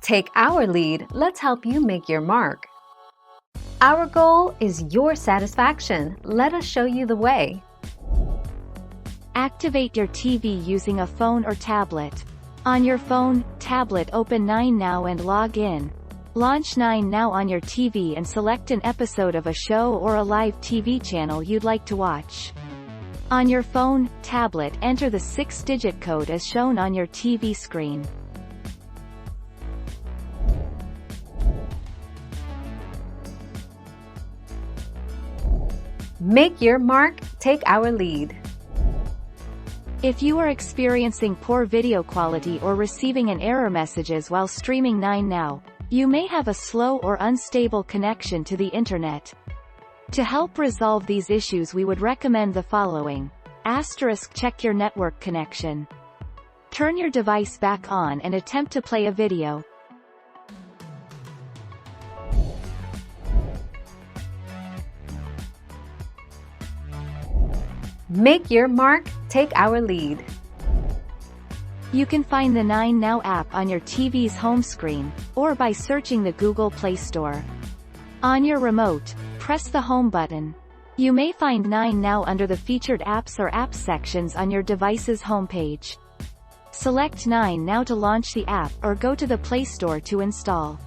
Take our lead, let's help you make your mark. Our goal is your satisfaction. Let us show you the way. Activate your TV using a phone or tablet. On your phone, tablet, open 9Now and log in. Launch 9Now on your TV and select an episode of a show or a live TV channel you'd like to watch. On your phone, tablet, enter the 6-digit code as shown on your TV screen. Make your mark, take our lead. If you are experiencing poor video quality or receiving an error messages while streaming 9Now, you may have a slow or unstable connection to the internet. To help resolve these issues, we would recommend the following. * Check your network connection. Turn your device back on and attempt to play a video. Make your mark, take our lead. You can find the 9Now app on your TV's home screen, or by searching the Google Play Store. On your remote, press the Home button. You may find 9Now under the Featured Apps or Apps sections on your device's homepage. Select 9Now to launch the app or go to the Play Store to install.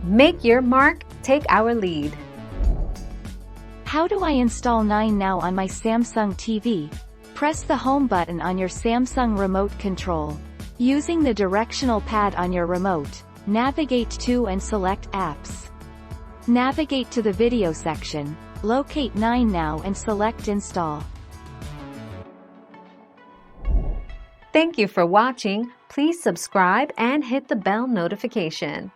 Make your mark, take our lead. How do I install 9Now on my Samsung TV? Press the Home button on your Samsung remote control. Using the directional pad on your remote, navigate to and select Apps. Navigate to the Video section, locate 9Now and select Install. Thank you for watching. Please subscribe and hit the bell notification.